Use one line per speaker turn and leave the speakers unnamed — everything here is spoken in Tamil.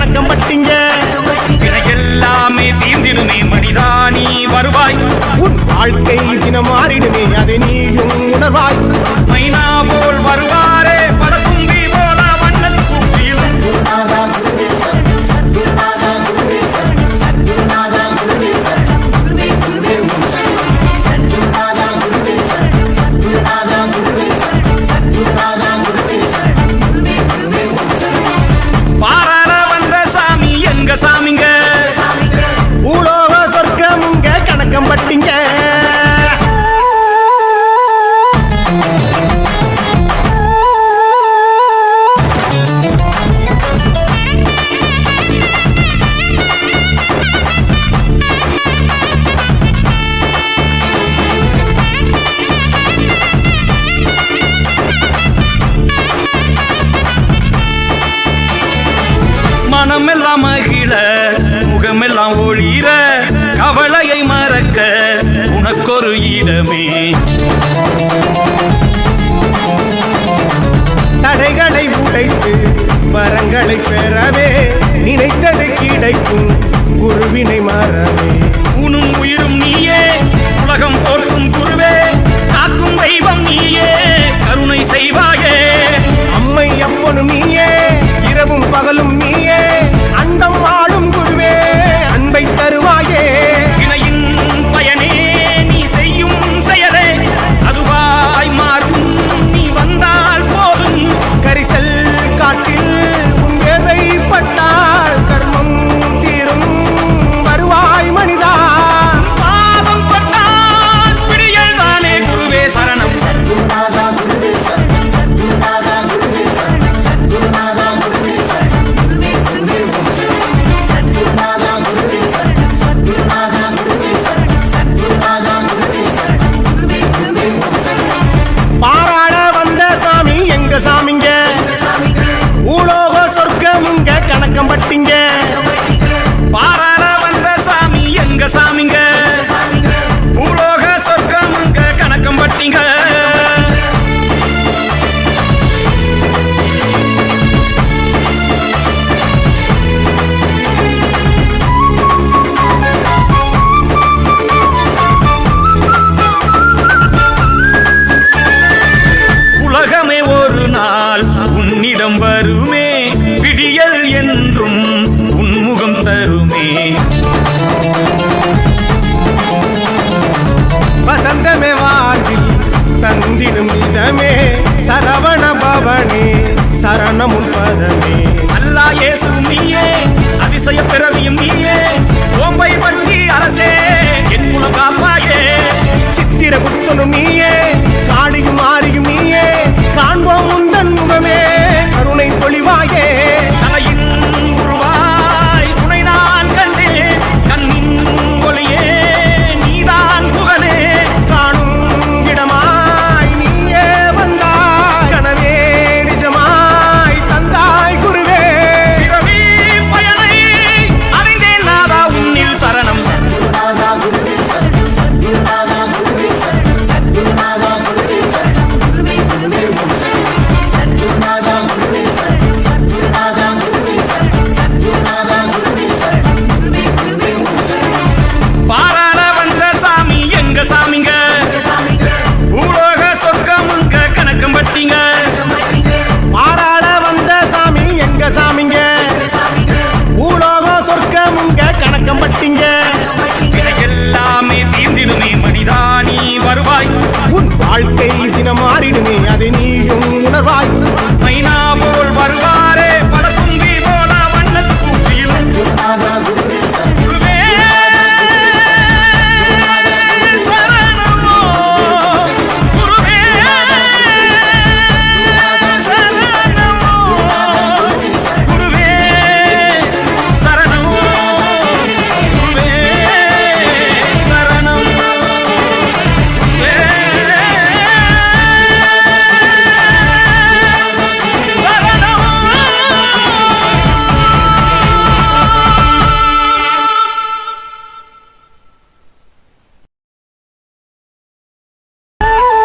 கணக்கம் பட்டிங்க
எல்லாமே தீர்ந்திடுமே மனிதானி வருவாய்
உன் வாழ்க்கை தினம் மாறிடுமே அதை நீயும் உணர்வாய்
மைனா போல் வருவாரே படக்கும்பி போல வண்ணன் பூச்சியில் பாராள வந்த சாமி எங்க சாமிங்க
பூலோக சொர்க்கமுங்க கணக்கம் பட்டிங்க
மனமெல்லாம் மகிழ முகமெல்லாம் ஒளிர கவலையை மறக்க உனக்கொரு இடமே
தடைகளை உடைத்து வரங்களை பெறவே நினைத்தது கிடைக்கும் குருவினை மறவே
உனும் உயிரும் நீயே உலகம் போற்றும் குருவே காக்கும் தெய்வம் நீயே கருணை செய்வாயே
அம்மை அப்பனும் நீயே இரவும் பகலும் நீயே அண்டம் வாழும் குருவே அன்பை தருவாயே
இணையின் பயனே நீ செய்யும் செயலே அதுவாய் மாறும் நீ வந்தால் போதும்
கரிசல் காட்டில் உன் வேர்வை பட்டால் கர்மம் தீரும் வருவாய் மனிதா
பாவம் பட்டால் பிடியல் தானே குருவே சரணம்
பாராள வந்த சாமி எங்க சாமிங்க பூலோக சொர்க்கமுங்க கணக்கம் பட்டிங்க
பாராள வந்த சாமி எங்க சாமிங்க பூலோக சொர்க்கமுங்க கணக்கம் பட்டிங்க உலகமே ஒரு நாள் உன்னிடம் வருமே விடியல் என்றும் உன்முகம் தருமே
வசந்தமே வாழ்வில் தந்திடும் இதமே சரவண பவனே சரணமுன் பதமே
அல்லா இயேசு நீயே அதிசய பிறவியும் நீயே ஓம்பை பட்டி அரசே என் குலம் காப்பாயே
சித்திர குத்தனும் நீயே காளியும் ஆரியும் நீயே காண்போம் உந்தன் முகமே கருணை பொழிவாயே
தலையின் உருவாய் உனை நான் கண்டேன் கண்ணின் ஒளியே நீதான் புகழே
காணும் இடமாய் நீயே வந்தாய் கனவே நிஜமாய் தந்தாய் குருவே
பிறவி பயனை அறிந்தேன் நாதா உன்னில் சரணம் பாராள வந்த சாமி எங்க சாமிங்க பூலோக சொர்க்கமுங்க கணக்கம் பட்டிங்க
பாராள வந்த சாமி எங்க சாமிங்க பூலோக சொர்க்கமுங்க கணக்கம் பட்டிங்க
எல்லாமே தீர்ந்திடுமே மனிதானி வருவாய்
உன் வாழ்க்கை